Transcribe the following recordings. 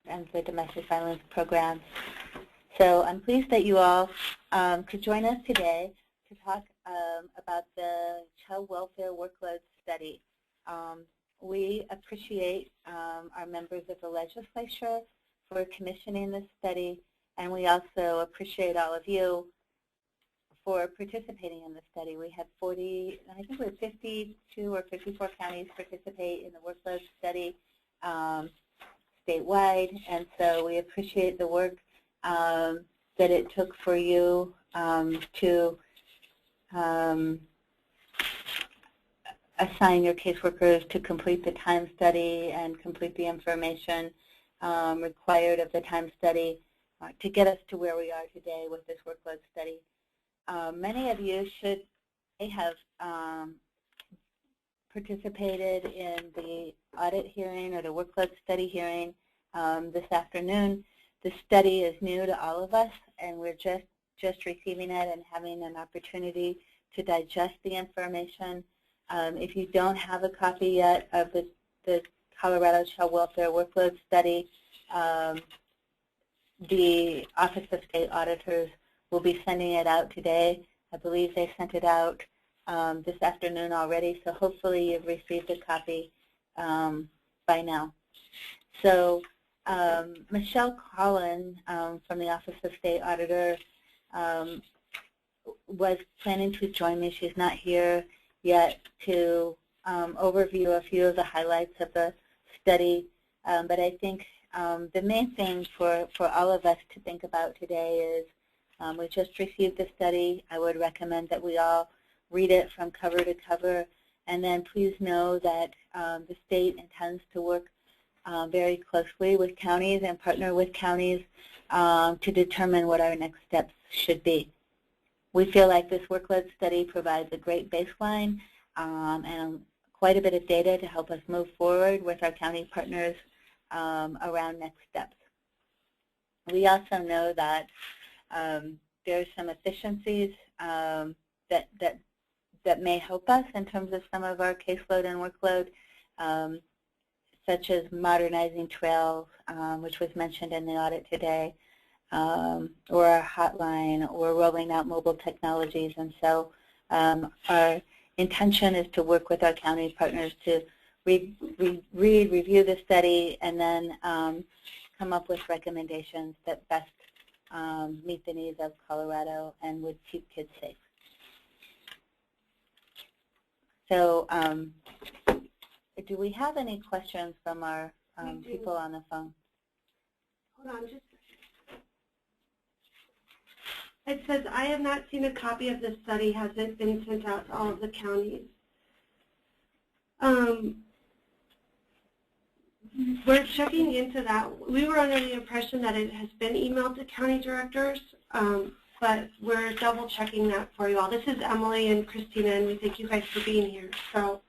and the domestic violence programs. So I'm pleased that you all could join us today to talk about the child welfare workload study. We appreciate our members of the legislature for commissioning this study, and we also appreciate all of you for participating in the study. We had 52 or 54 counties participate in the workload study statewide, and so we appreciate the work that it took for you to assign your caseworkers to complete the time study and complete the information required of the time study to get us to where we are today with this workload study. Many of you may have participated in the audit hearing or the workload study hearing this afternoon. The study is new to all of us, and we're just receiving it and having an opportunity to digest the information. If you don't have a copy yet of the Colorado Child Welfare Workload Study, the Office of State Auditors will be sending it out today. I believe they sent it out this afternoon already, so hopefully you've received a copy by now. So Michelle Collin from the Office of State Auditor was planning to join me. She's not here yet to overview a few of the highlights of the study, but I think the main thing for all of us to think about today is we just received the study. I would recommend that we all read it from cover to cover, and then please know that the state intends to work very closely with counties and partner with counties to determine what our next steps should be. We feel like this workload study provides a great baseline and quite a bit of data to help us move forward with our county partners around next steps. We also know that there's some efficiencies that may help us in terms of some of our caseload and workload, such as modernizing trails, which was mentioned in the audit today, or our hotline, or rolling out mobile technologies. And so our intention is to work with our county partners to review the study, and then come up with recommendations that best meet the needs of Colorado and would keep kids safe. So do we have any questions from our people on the phone? Hold on just a second. It says, I have not seen a copy of the study. Has it been sent out to all of the counties? We're checking into that. We were under the impression that it has been emailed to county directors, but we're double checking that for you all. This is Emily and Christina, and we thank you guys for being here. So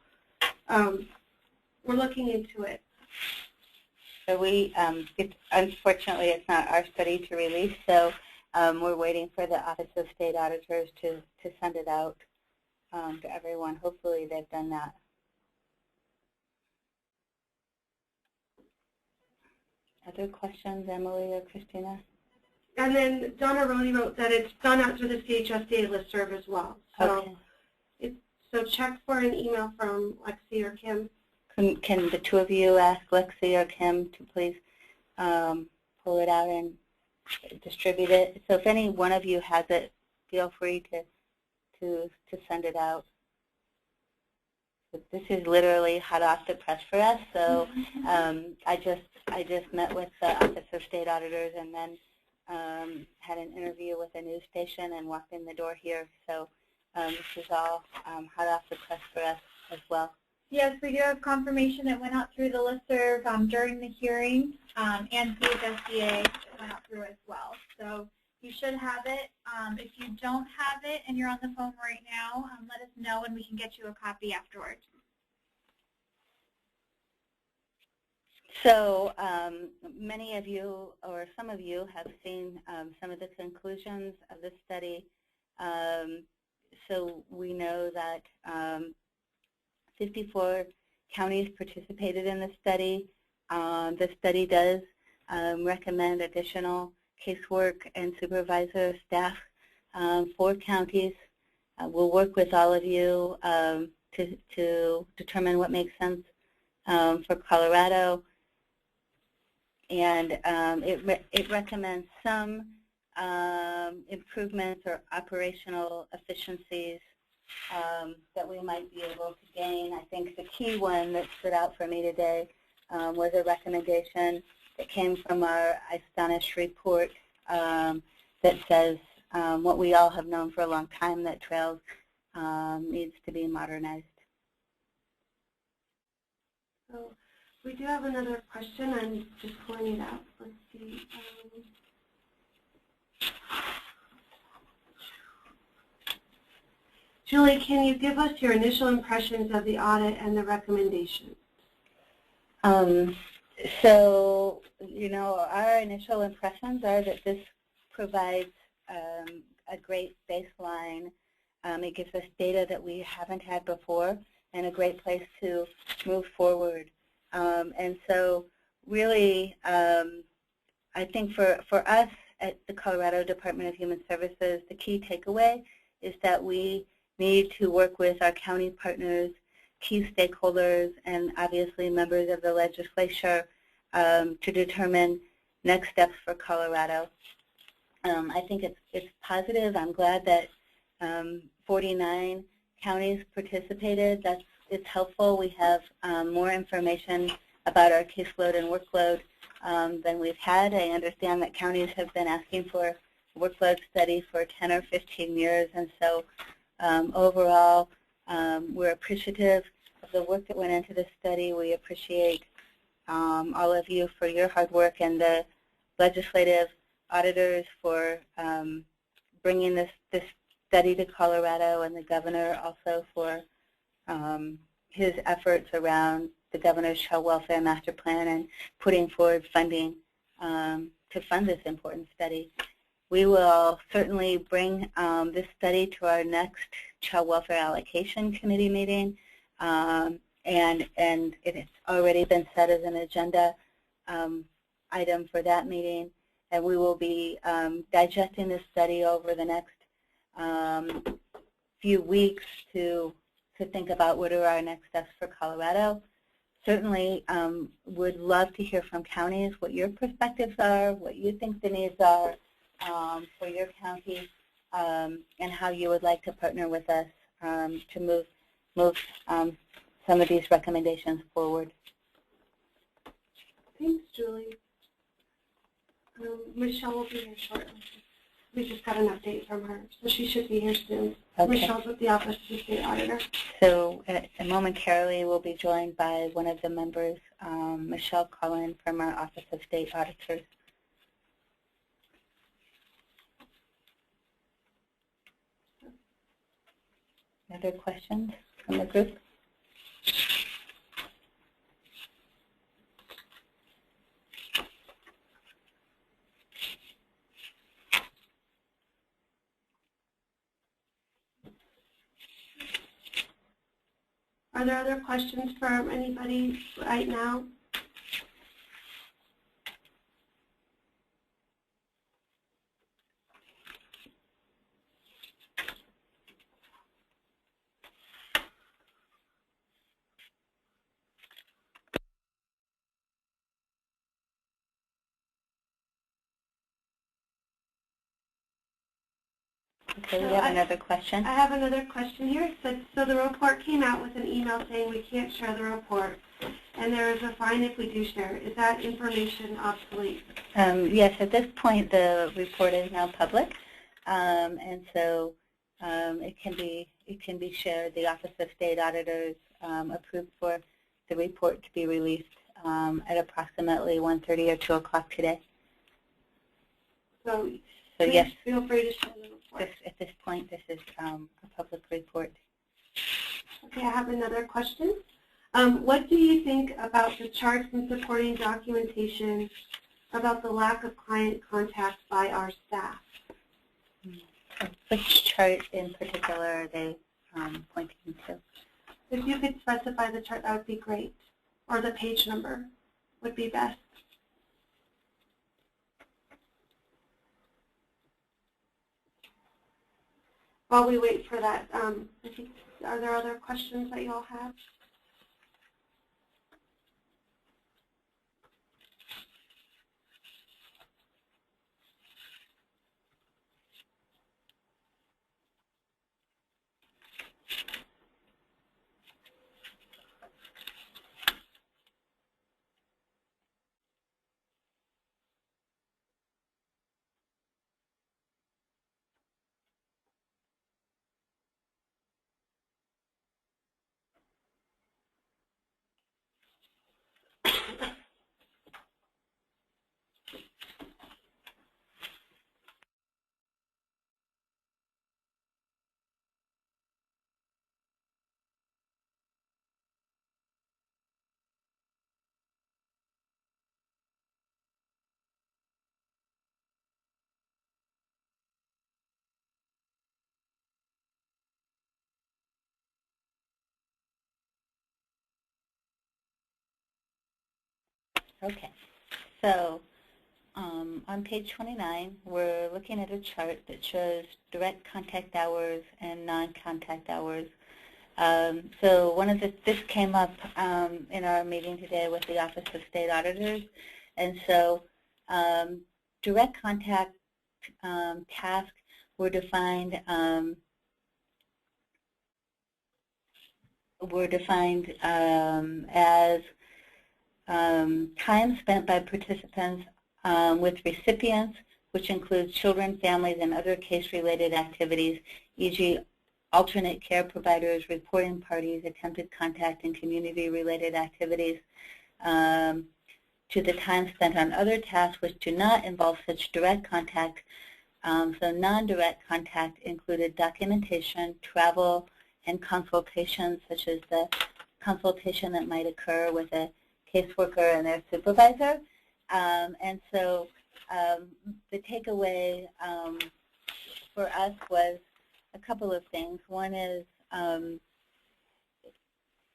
we're looking into it. So we, unfortunately, it's not our study to release, so we're waiting for the Office of State Auditors to send it out to everyone. Hopefully they've done that. Other questions, Emily or Christina? And then Donna Roney wrote that it's gone out to the CDHS data listserv as well. So, okay. So check for an email from Lexi or Kim. Can the two of you ask Lexi or Kim to please pull it out and distribute it? So if any one of you has it, feel free to send it out. This is literally hot off the press for us. So I just met with the Office of State Auditors, and then had an interview with a news station and walked in the door here. So this is all hot off the press for us as well. Yes, we do have confirmation it went out through the listserv during the hearing, and CHSDA went out through as well. So you should have it. If you don't have it and you're on the phone right now, let us know and we can get you a copy afterwards. So many of you, or some of you, have seen some of the conclusions of the study. So we know that 54 counties participated in the study. The study does recommend additional casework and supervisor staff for counties. We'll work with all of you to determine what makes sense for Colorado, and it recommends some improvements or operational efficiencies that we might be able to gain. I think the key one that stood out for me today was a recommendation that came from our Astonish report that says what we all have known for a long time, that trails needs to be modernized. So we do have another question. I'm just pulling it out. Let's see. Julie, can you give us your initial impressions of the audit and the recommendations? So, our initial impressions are that this provides a great baseline. It gives us data that we haven't had before and a great place to move forward. And so really, I think for us at the Colorado Department of Human Services, the key takeaway is that we need to work with our county partners, key stakeholders, and obviously members of the legislature to determine next steps for Colorado. I think it's positive. I'm glad that 49 counties participated. It's helpful. We have more information about our caseload and workload than we've had. I understand that counties have been asking for a workload study for 10 or 15 years, and so overall, we're appreciative of the work that went into this study. We appreciate all of you for your hard work, and the legislative auditors for bringing this study to Colorado, and the governor also for his efforts around the governor's child welfare master plan and putting forward funding to fund this important study. We will certainly bring this study to our next Child Welfare Allocation Committee meeting, and it has already been set as an agenda item for that meeting, and we will be digesting this study over the next few weeks to think about what are our next steps for Colorado. Certainly would love to hear from counties what your perspectives are, what you think the needs are for your county, and how you would like to partner with us to move some of these recommendations forward. Thanks, Julie. Michelle will be here shortly. We just got an update from her, so she should be here soon. Okay. Michelle's with the Office of the State Auditor. So momentarily we'll be joined by one of the members, Michelle Cullen from our Office of State Auditors. Other questions from the group? Are there other questions from anybody right now? Okay, we have another question. I have another question here. It said, so the report came out with an email saying we can't share the report, and there is a fine if we do share. Is that information obsolete? Yes, at this point the report is now public, and so it can be shared. The Office of State Auditors approved for the report to be released at approximately 1:30 or 2 o'clock today. So yes, feel free to share the report. At this point, this is a public report. Okay, I have another question. What do you think about the charts and supporting documentation about the lack of client contact by our staff? Which chart in particular are they pointing to? If you could specify the chart, that would be great. Or the page number would be best. while we wait for that, I think, are there other questions that you all have? Okay, so on page 29, we're looking at a chart that shows direct contact hours and non-contact hours. So this came up in our meeting today with the Office of State Auditors, and so direct contact tasks were defined as time spent by participants with recipients, which includes children, families, and other case-related activities, e.g. alternate care providers, reporting parties, attempted contact, and community-related activities, to the time spent on other tasks which do not involve such direct contact. So non-direct contact included documentation, travel, and consultations, such as the consultation that might occur with a caseworker and their supervisor. And so the takeaway for us was a couple of things. One is,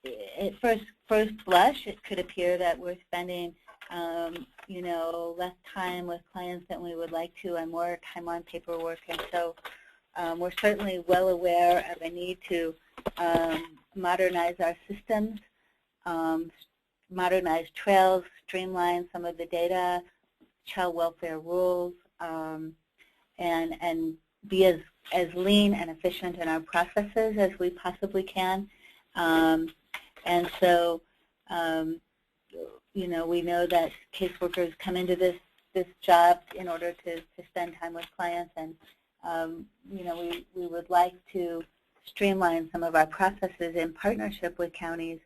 at first blush, it could appear that we're spending less time with clients than we would like to and more time on paperwork. And so we're certainly well aware of a need to modernize our systems, modernize trails, streamline some of the data, child welfare rules, and be as lean and efficient in our processes as we possibly can. And so, we know that caseworkers come into this job in order to spend time with clients, and we would like to streamline some of our processes in partnership with counties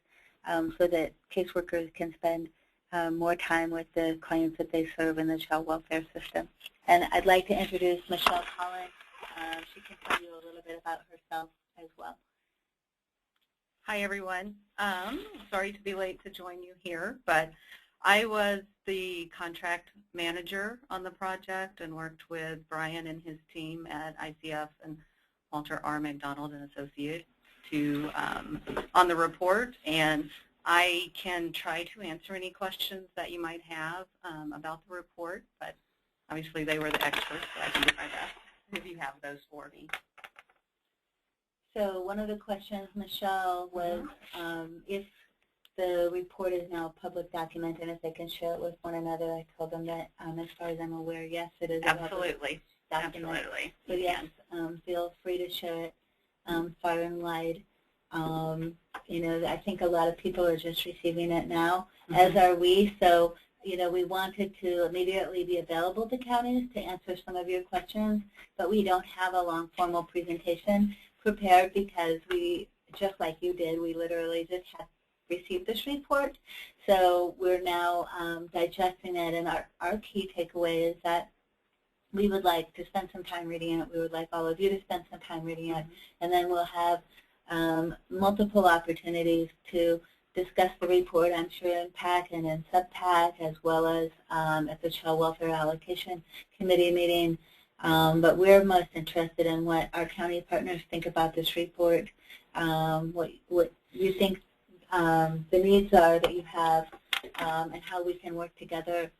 so that caseworkers can spend more time with the clients that they serve in the child welfare system. And I'd like to introduce Michelle Collins. She can tell you a little bit about herself as well. Hi, everyone. Sorry to be late to join you here, but I was the contract manager on the project and worked with Brian and his team at ICF and Walter R. McDonald and Associates on the report, and I can try to answer any questions that you might have about the report, but obviously they were the experts, so I can do my best if you have those for me. So one of the questions, Michelle, was if the report is now a public document and if they can share it with one another. I told them that as far as I'm aware, yes, it is Absolutely. a public document. Absolutely. So yes, feel free to share it far and wide. I think a lot of people are just receiving it now, as are we. So, we wanted to immediately be available to counties to answer some of your questions, but we don't have a long formal presentation prepared because we, just like you did, we literally just have received this report. So we're now digesting it, and our key takeaway is that we would like to spend some time reading it. We would like all of you to spend some time reading it, and then we'll have multiple opportunities to discuss the report, I'm sure, in PAC and in sub-PAC, as well as at the Child Welfare Allocation Committee meeting. But we're most interested in what our county partners think about this report, what you think the needs are that you have, and how we can work together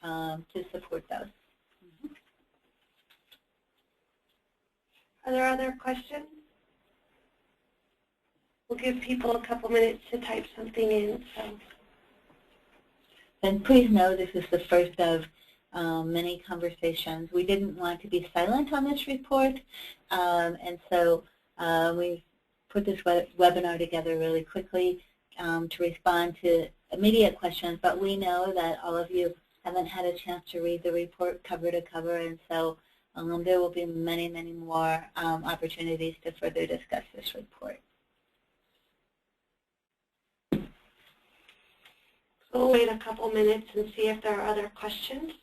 to support those. Are there other questions? We'll give people a couple minutes to type something in. So. And please know this is the first of many conversations. We didn't want to be silent on this report, and so we put this webinar together really quickly to respond to immediate questions, but we know that all of you haven't had a chance to read the report cover to cover, and so there will be many, many more opportunities to further discuss this report. We'll wait a couple minutes and see if there are other questions.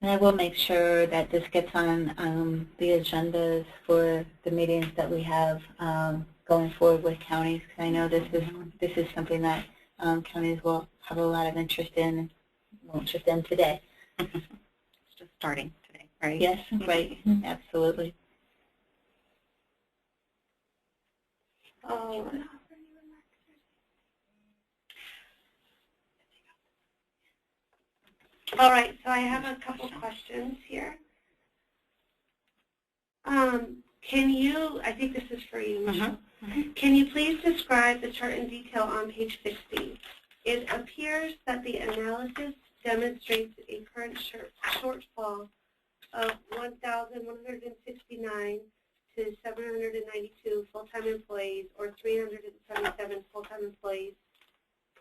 And I will make sure that this gets on the agendas for the meetings that we have going forward with counties, because I know this is something that counties will have a lot of interest in, won't just end today. It's just starting today, right? Yes, right, absolutely. Oh. All right, so I have a couple questions here. Can you, I think this is for you, Michelle. Can you please describe the chart in detail on page 60? It appears that the analysis demonstrates a current shortfall of 1,169 to 792 full-time employees, or 377 full-time employees,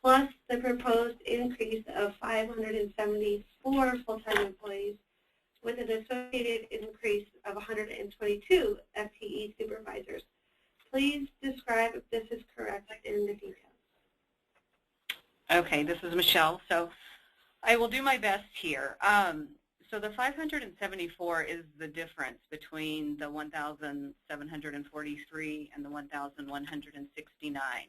plus the proposed increase of 574 full-time employees, with an associated increase of 122 FTE supervisors. Please describe if this is correct in the details. Okay, this is Michelle. So I will do my best here. So the 574 is the difference between the 1,743 and the 1,169.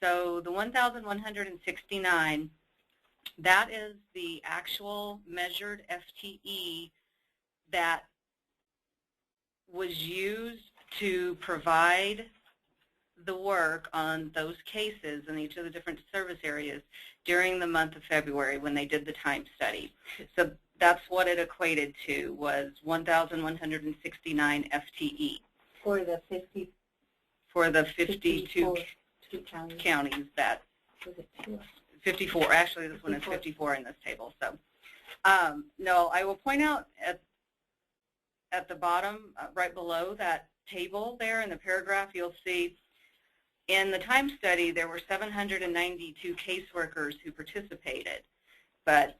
So the 1,169, that is the actual measured FTE that was used to provide the work on those cases in each of the different service areas during the month of February when they did the time study. So that's what it equated to, was 1,169 FTE. For the 52 counties that, 54, actually this one is 54 in this table. So no, I will point out at the bottom, right below that table there in the paragraph, you'll see in the time study there were 792 caseworkers who participated, but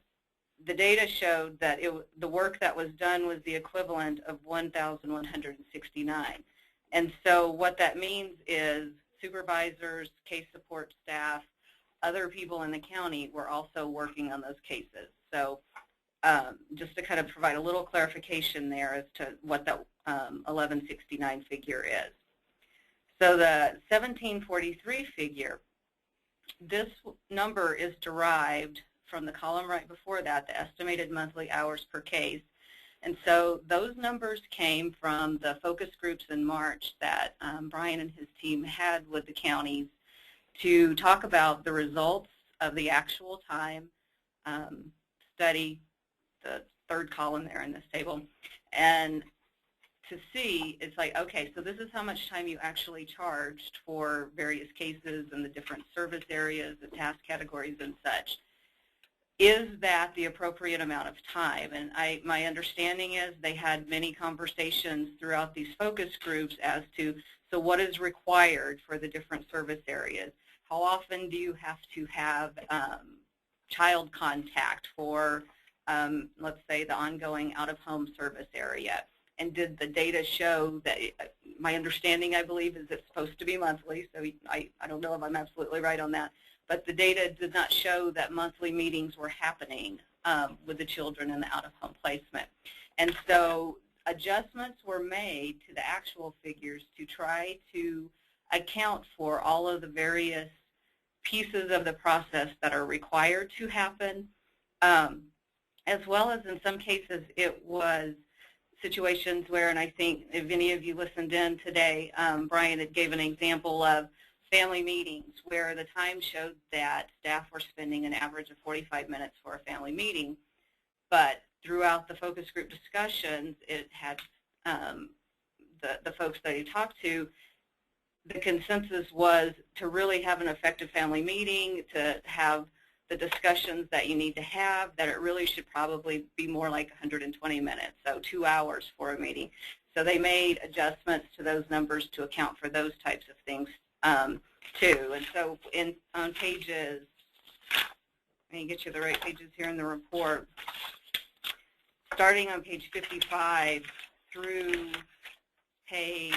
the data showed that the work that was done was the equivalent of 1,169. And so what that means is supervisors, case support staff, other people in the county were also working on those cases. So just to kind of provide a little clarification there as to what that 1169 figure is. So the 1743 figure, this number is derived from the column right before that, the estimated monthly hours per case. And so those numbers came from the focus groups in March that Brian and his team had with the counties to talk about the results of the actual time study, the third column there in this table, and to see, it's like, okay, so this is how much time you actually charged for various cases and the different service areas, the task categories and such. Is that the appropriate amount of time? And my understanding is they had many conversations throughout these focus groups as to, so what is required for the different service areas? How often do you have to have child contact for, let's say, the ongoing out-of-home service area? And did the data show that, my understanding, I believe, is it's supposed to be monthly, so I don't know if I'm absolutely right on that, but the data did not show that monthly meetings were happening with the children in the out-of-home placement. And so adjustments were made to the actual figures to try to account for all of the various pieces of the process that are required to happen, as well as in some cases it was situations where, and I think if any of you listened in today, Brian had gave an example of family meetings where the time showed that staff were spending an average of 45 minutes for a family meeting, but throughout the focus group discussions, it had the folks that he talked to, the consensus was to really have an effective family meeting, to have the discussions that you need to have, that it really should probably be more like 120 minutes, so 2 hours for a meeting. So they made adjustments to those numbers to account for those types of things too. And so on pages, let me get you the right pages here in the report, starting on page 55 through page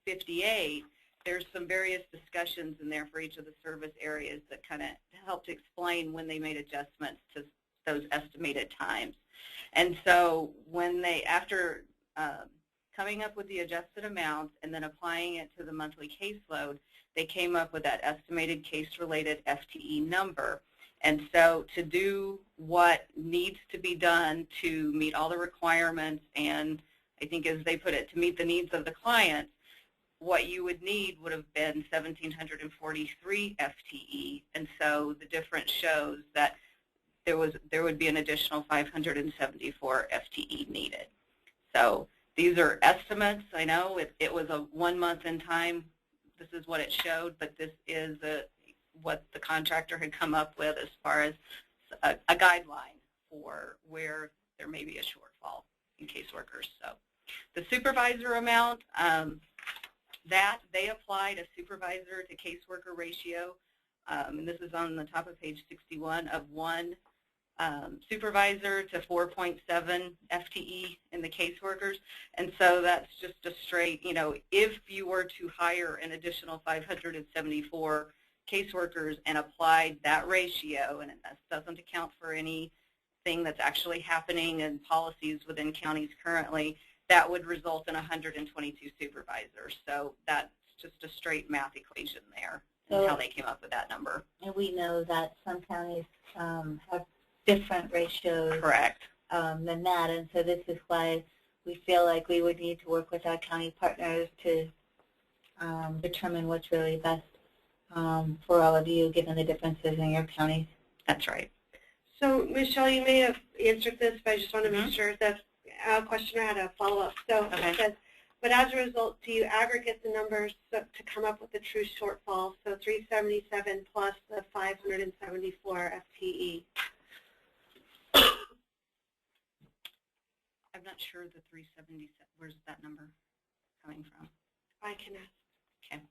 58, there's some various discussions in there for each of the service areas that kind of helped explain when they made adjustments to those estimated times. And so when they, after coming up with the adjusted amounts and then applying it to the monthly caseload, they came up with that estimated case-related FTE number. And so to do what needs to be done to meet all the requirements and, I think as they put it, to meet the needs of the clients, what you would need would have been 1,743 FTE. And so the difference shows that there would be an additional 574 FTE needed. So these are estimates. I know it was a 1 month in time. This is what it showed, but this is what the contractor had come up with as far as a guideline for where there may be a shortfall in caseworkers. So the supervisor amount, that they applied a supervisor to caseworker ratio, and this is on the top of page 61, of 1 supervisor to 4.7 FTE in the caseworkers. And so that's just a straight, you know, if you were to hire an additional 574 caseworkers and applied that ratio, and that doesn't account for anything that's actually happening in policies within counties currently, that would result in 122 supervisors. So that's just a straight math equation there, and how they came up with that number. And we know that some counties have different ratios Correct. Than that, and so this is why we feel like we would need to work with our county partners to determine what's really best for all of you, given the differences in your counties. That's right. So, Michelle, you may have answered this, but I just want to make sure that a questioner had a follow-up. So it says, but as a result, do you aggregate the numbers to come up with the true shortfall? So 377 plus the 574 FTE. I'm not sure the 377, where's that number coming from? I can ask. Okay.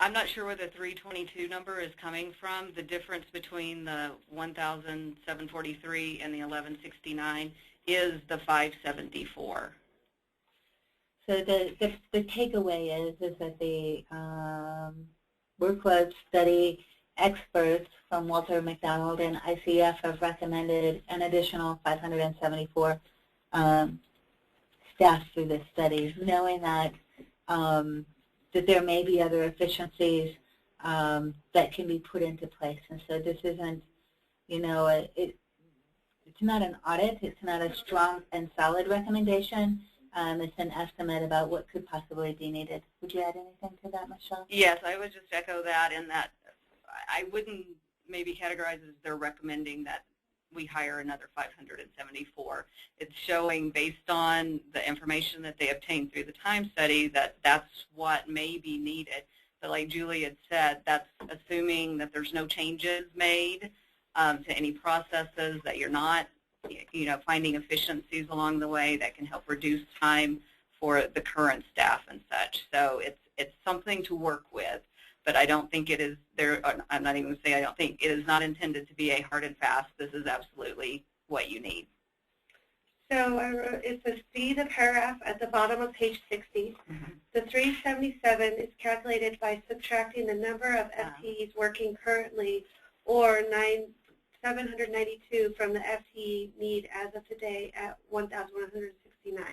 I'm not sure where the 322 number is coming from. The difference between the 1,743 and the 1169 is the 574. So the takeaway is that the workload study experts from Walter McDonald and ICF have recommended an additional 574 staff through this study, knowing that that there may be other efficiencies that can be put into place. And so this isn't, you know, it's not an audit. It's not a strong and solid recommendation. It's an estimate about what could possibly be needed. Would you add anything to that, Michelle? Yes, I would just echo that, in that I wouldn't maybe categorize it as they're recommending that we hire another 574. It's showing, based on the information that they obtained through the time study, that that's what may be needed. But like Julie had said, that's assuming that there's no changes made to any processes, that you're not, you know, finding efficiencies along the way that can help reduce time for the current staff and such. So it's something to work with. But I don't think it is there. I'm not even going to say I don't think it is not intended to be a hard and fast. This is absolutely what you need. So it says see the paragraph at the bottom of page 60. The 377 is calculated by subtracting the number of FTEs working currently, or 792 from the FTE need as of today at 1,169.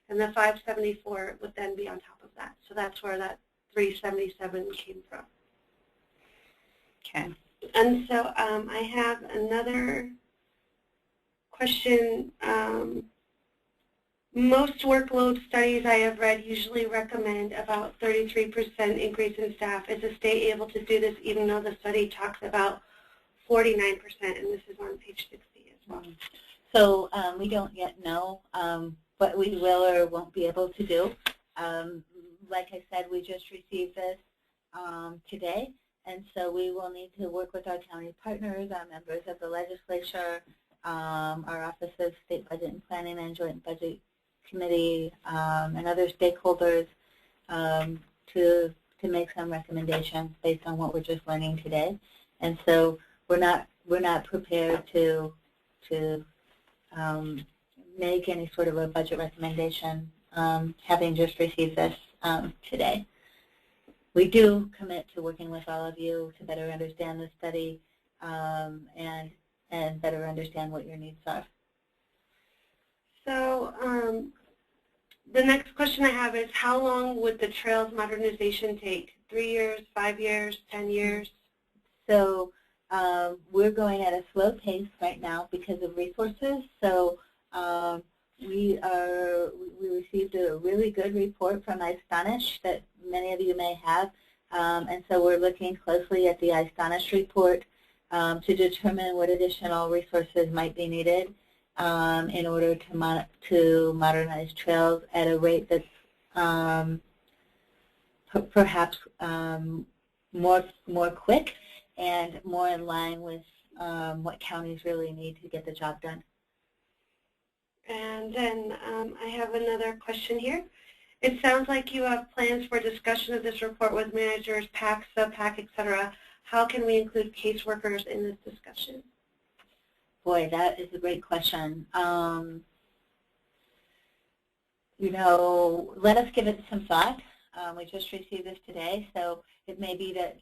And the 574 would then be on top of that. So that's where that 377 came from. Okay. And so I have another question. Most workload studies I have read usually recommend about 33% increase in staff. Is the state able to do this even though the study talks about 49%, and this is on page 60 as well? So we don't yet know what we will or won't be able to do. Like I said, we just received this today, and so we will need to work with our county partners, our members of the legislature, our Office of State Budget and Planning and Joint Budget Committee, and other stakeholders to make some recommendations based on what we're just learning today. And so we're not prepared to make any sort of a budget recommendation, having just received this today. We do commit to working with all of you to better understand the study and better understand what your needs are. So the next question I have is, how long would the trails modernization take? 3 years, 5 years, 10 years? So we're going at a slow pace right now because of resources. So we received a really good report from iStonish that many of you may have, and so we're looking closely at the iStonish report to determine what additional resources might be needed in order to modernize trails at a rate that's perhaps more quick and more in line with what counties really need to get the job done. And then I have another question here. It sounds like you have plans for discussion of this report with managers, PAC, sub-PAC, etc. How can we include caseworkers in this discussion? Boy, that is a great question. You know, let us give it some thought. We just received this today, so it may be that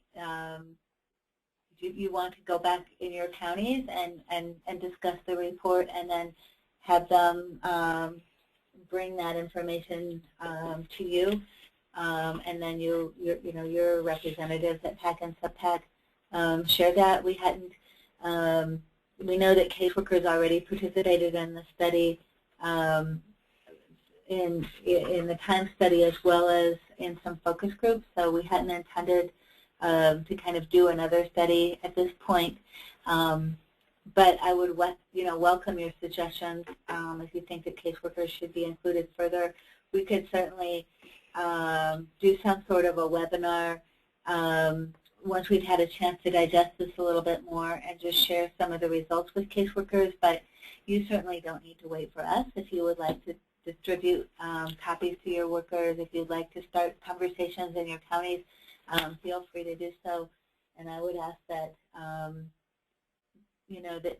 you want to go back in your counties and discuss the report and then have them bring that information to you, and then your representatives at PAC and sub-PAC share that. We hadn't. We know that caseworkers already participated in the study, in the time study as well as in some focus groups. So we hadn't intended to kind of do another study at this point. But I would, welcome your suggestions. If you think that caseworkers should be included further, we could certainly do some sort of a webinar once we've had a chance to digest this a little bit more and just share some of the results with caseworkers. But you certainly don't need to wait for us. If you would like to distribute copies to your workers, if you'd like to start conversations in your counties, feel free to do so. And I would ask that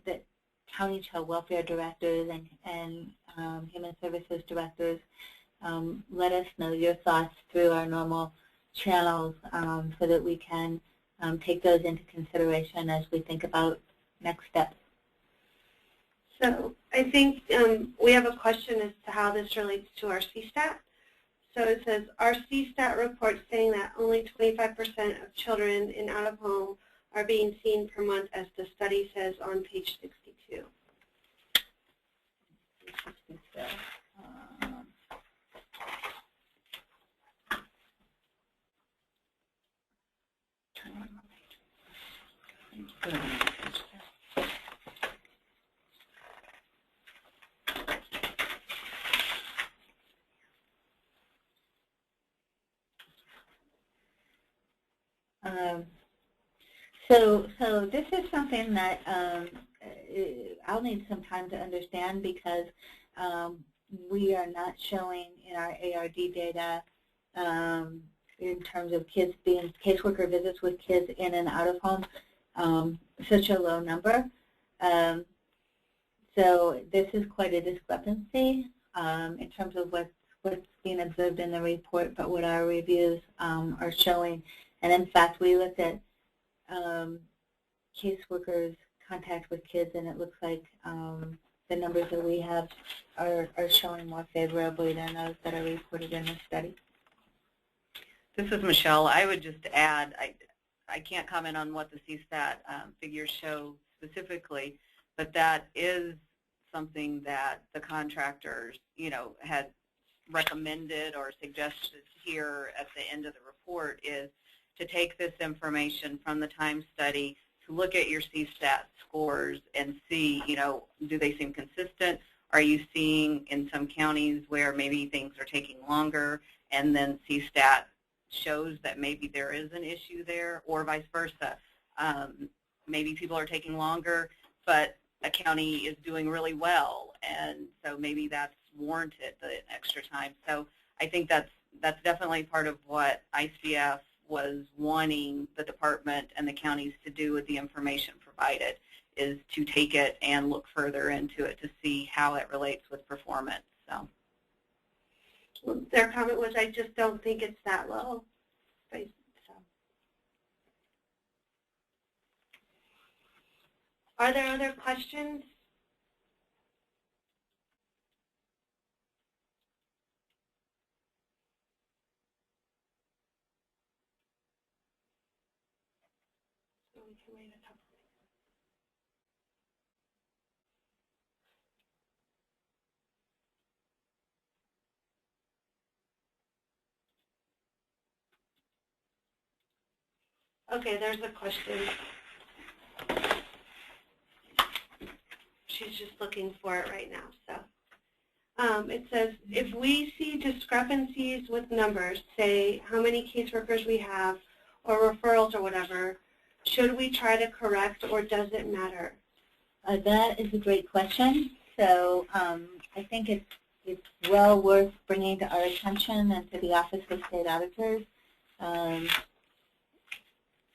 that county child welfare directors and human services directors let us know your thoughts through our normal channels so that we can take those into consideration as we think about next steps. So I think we have a question as to how this relates to our CSTAT. So it says, our CSTAT report saying that only 25% of children in out-of-home are being seen per month, as the study says on page 62. So this is something that I'll need some time to understand, because we are not showing in our ARD data in terms of kids being caseworker visits with kids in and out of home such a low number. So this is quite a discrepancy in terms of what's being observed in the report, but what our reviews are showing. And in fact, we looked at caseworkers' contact with kids, and it looks like the numbers that we have are showing more favorably than those that are reported in the study. This is Michelle. I would just add, I can't comment on what the CSAT figures show specifically, but that is something that the contractors, had recommended or suggested here at the end of the report, is to take this information from the time study, to look at your CSAT scores and see, do they seem consistent? Are you seeing in some counties where maybe things are taking longer, and then CSAT shows that maybe there is an issue there, or vice versa? Maybe people are taking longer, but a county is doing really well, and so maybe that's warranted the extra time. So I think that's definitely part of what ICF was wanting the department and the counties to do with the information provided, is to take it and look further into it to see how it relates with performance. So well, their comment was, I just don't think it's that low. So. Are there other questions? So we can wait a couple. Okay, there's a question. She's just looking for it right now. So it says, if we see discrepancies with numbers, say how many caseworkers we have or referrals or whatever, should we try to correct, or does it matter? That is a great question. So I think it's well worth bringing to our attention and to the Office of State Auditors.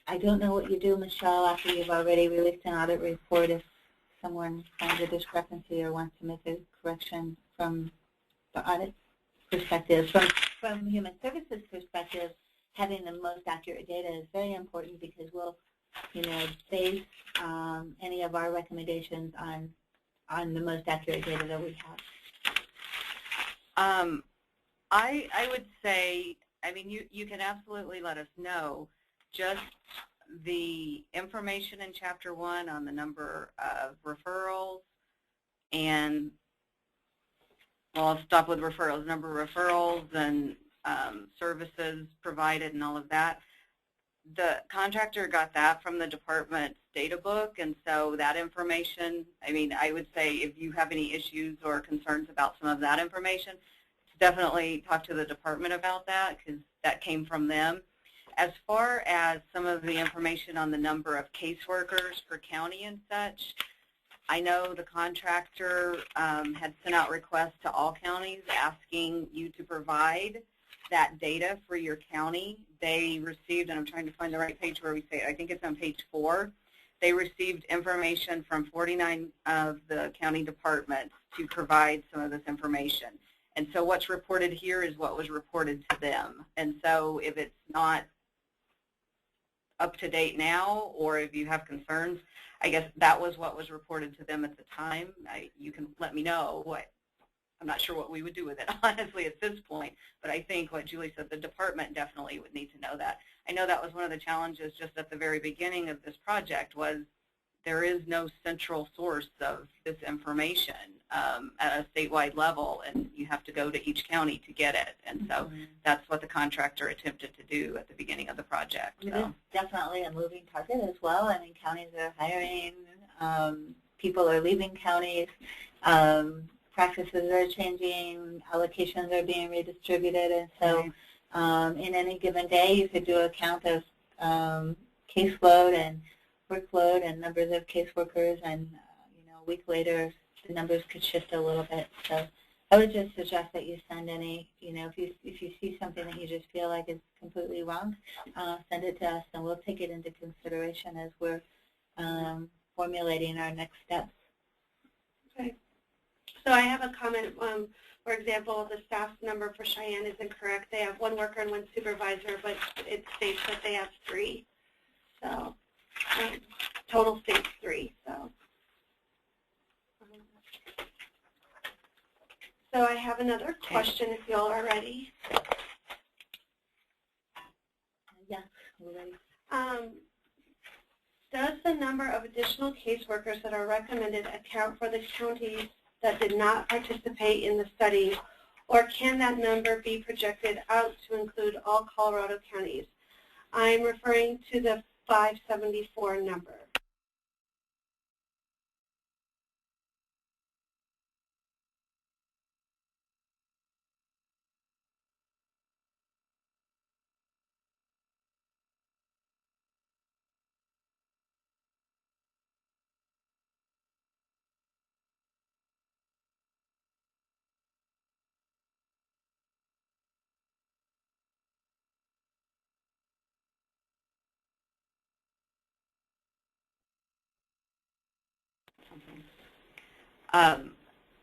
I don't know what you do, Michelle, after you've already released an audit report if someone finds a discrepancy or wants to make a correction from the audit perspective. From human services perspective, having the most accurate data is very important, because we'll, base any of our recommendations on the most accurate data that we have. I would say, you can absolutely let us know. Just the information in Chapter 1 on the number of referrals and, well, I'll stop with referrals, number of referrals and services provided and all of that. The contractor got that from the department's data book, and so that information, I would say if you have any issues or concerns about some of that information, definitely talk to the department about that, because that came from them. As far as some of the information on the number of caseworkers per county and such, I know the contractor had sent out requests to all counties asking you to provide that data for your county. They received, and I'm trying to find the right page where we say it, I think it's on page 4. They received information from 49 of the county departments to provide some of this information. And so what's reported here is what was reported to them. And so if it's not up to date now, or if you have concerns, I guess that was what was reported to them at the time. You can let me know. I'm not sure what we would do with it, honestly, at this point, but I think what Julie said, the department definitely would need to know that. I know that was one of the challenges just at the very beginning of this project, was there is no central source of this information at a statewide level, and you have to go to each county to get it. And so that's what the contractor attempted to do at the beginning of the project. It is definitely a moving target as well. Counties are hiring, people are leaving counties, practices are changing, allocations are being redistributed, and so in any given day you could do a count of caseload and workload and numbers of caseworkers, and a week later the numbers could shift a little bit. So I would just suggest that you send any, if you see something that you just feel like is completely wrong, send it to us, and we'll take it into consideration as we're formulating our next steps. Okay. So I have a comment. For example, the staff number for Cheyenne is incorrect. They have 1 worker and 1 supervisor, but it states that they have 3. So total states 3. So I have another question if y'all are ready. Yeah, we're ready. Does the number of additional caseworkers that are recommended account for the counties that did not participate in the study, or can that number be projected out to include all Colorado counties? I'm referring to the 574 number.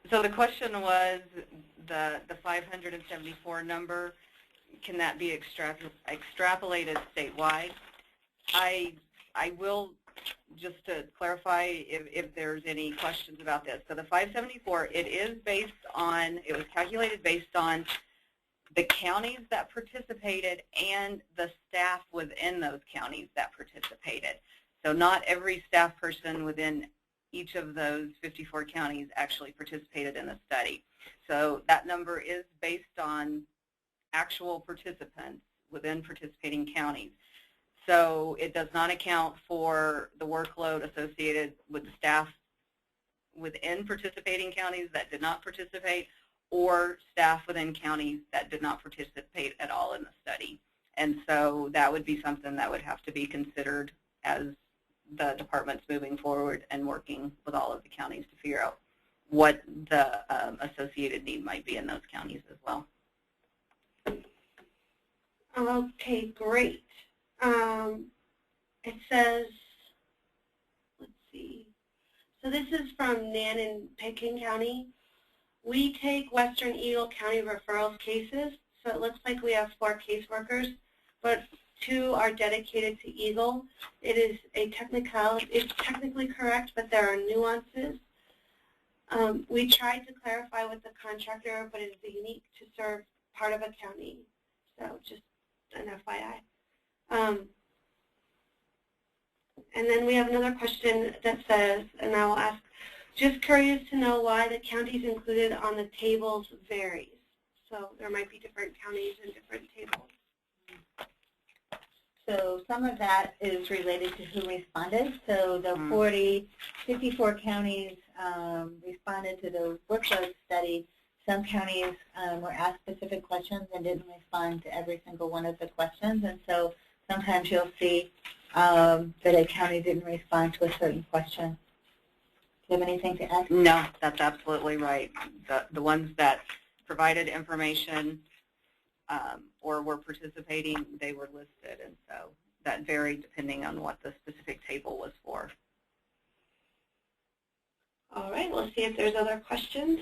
So the question was the 574 number, can that be extrapolated statewide? I will, just to clarify if there's any questions about this. So the 574, it was calculated based on the counties that participated and the staff within those counties that participated. So not every staff person within each of those 54 counties actually participated in the study. So that number is based on actual participants within participating counties. So it does not account for the workload associated with the staff within participating counties that did not participate, or staff within counties that did not participate at all in the study. And so that would be something that would have to be considered as the department's moving forward and working with all of the counties to figure out what the associated need might be in those counties as well. Okay, great. It says, let's see. So this is from Nan in Pekin County. We take Western Eagle County referrals cases, so it looks like we have 4 caseworkers, but 2 are dedicated to Eagle. It is a technicality. It's technically correct, but there are nuances. We tried to clarify with the contractor, but it is unique to serve part of a county. So just an FYI. And then we have another question that says, and I will ask, just curious to know why the counties included on the tables varies. So there might be different counties and different tables. So some of that is related to who responded. So the 54 counties responded to the workload study. Some counties were asked specific questions and didn't respond to every single one of the questions. And so sometimes you'll see that a county didn't respond to a certain question. Do you have anything to add? No, that's absolutely right. The ones that provided information or were participating, they were listed, and so that varied depending on what the specific table was for. All right, we'll see if there's other questions.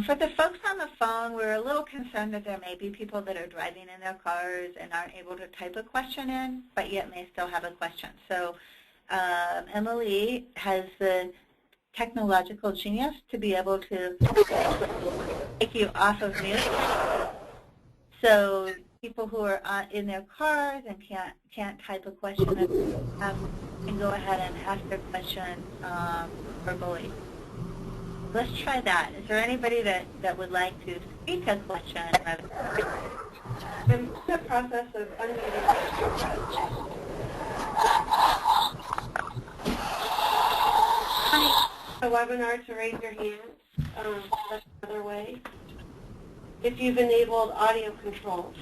For the folks on the phone, we're a little concerned that there may be people that are driving in their cars and aren't able to type a question in, but yet may still have a question. So Emily has the technological genius to be able to take you off of mute. So people who are in their cars and can't type a question can go ahead and ask their question verbally. Let's try that. Is there anybody that would like to speak a question? I'm in the process of unmuting. A webinar to raise your hands. That's another way. If you've enabled audio controls.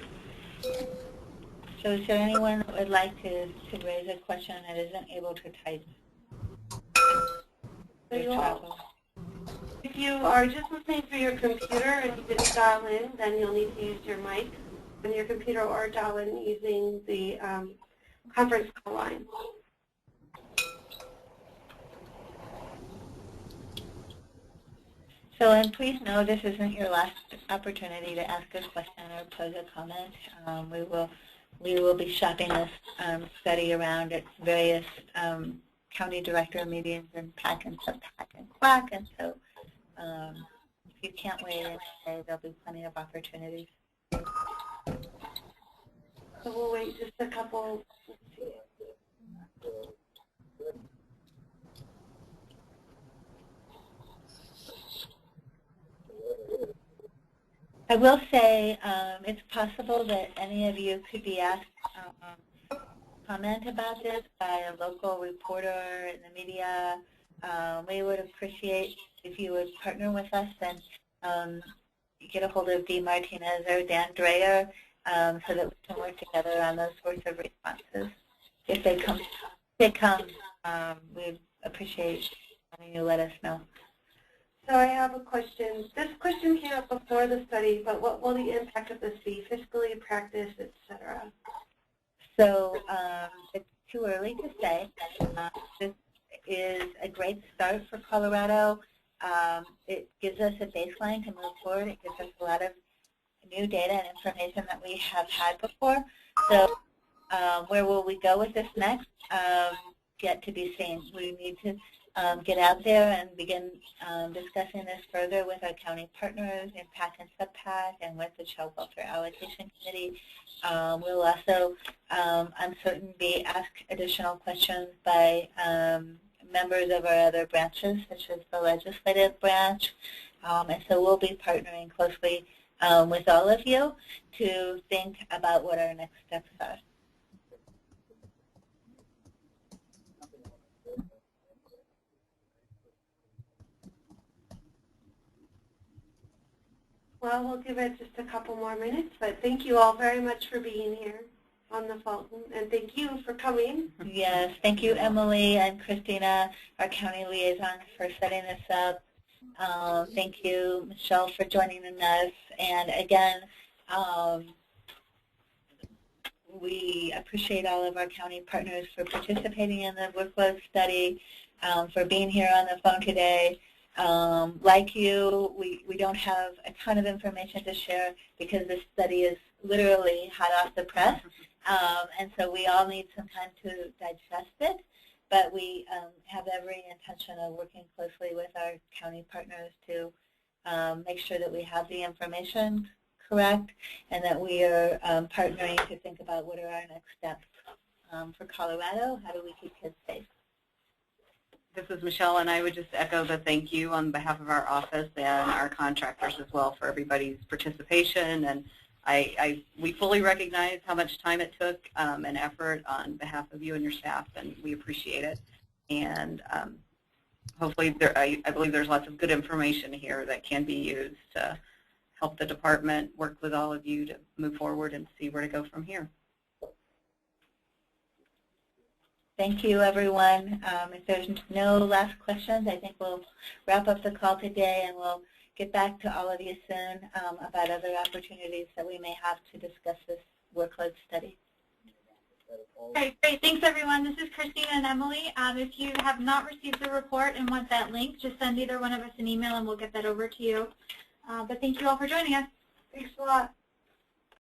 So is there anyone that would like to raise a question that isn't able to type? If you are just listening through your computer and you didn't dial in, then you'll need to use your mic on your computer or dial in using the conference call line. So, and please know this isn't your last opportunity to ask a question or pose a comment. We will be shopping this study around at various county director meetings and PAC and sub-PAC and QUAC, and so if you can't wait in today, there'll be plenty of opportunities. So we'll wait just a couple. Let's see. I will say it's possible that any of you could be asked comment about this by a local reporter in the media. We would appreciate if you would partner with us and get a hold of Dee Martinez or Dan Dreyer so that we can work together on those sorts of responses. If they come, we'd appreciate having you let us know. So I have a question. This question came up before the study, but what will the impact of this be, fiscally, practice, etc.? So it's too early to say. This is a great start for Colorado. It gives us a baseline to move forward. It gives us a lot of new data and information that we have had before. So where will we go with this next? Yet to be seen. We need to get out there and begin discussing this further with our county partners in PAC and sub-PAC and with the Child Welfare Allocation Committee. We'll also, I'm certain, be asked additional questions by members of our other branches, such as the legislative branch. And so we'll be partnering closely with all of you to think about what our next steps are. Well, we'll give it just a couple more minutes, but thank you all very much for being here on the phone, and thank you for coming. Yes, thank you, Emily and Christina, our county liaison, for setting this up. Thank you, Michelle, for joining us. And again, we appreciate all of our county partners for participating in the workload study, for being here on the phone today. Like you, we don't have a ton of information to share because this study is literally hot off the press, and so we all need some time to digest it, but we have every intention of working closely with our county partners to make sure that we have the information correct and that we are partnering to think about what are our next steps for Colorado. How do we keep kids safe? This is Michelle, and I would just echo the thank you on behalf of our office and our contractors as well for everybody's participation. And we fully recognize how much time it took and effort on behalf of you and your staff, and we appreciate it. And hopefully, I believe there's lots of good information here that can be used to help the department work with all of you to move forward and see where to go from here. Thank you, everyone. If there's no last questions, I think we'll wrap up the call today, and we'll get back to all of you soon about other opportunities that we may have to discuss this workload study. Okay, great. Thanks, everyone. This is Christina and Emily. If you have not received the report and want that link, just send either one of us an email, and we'll get that over to you. But thank you all for joining us. Thanks a lot.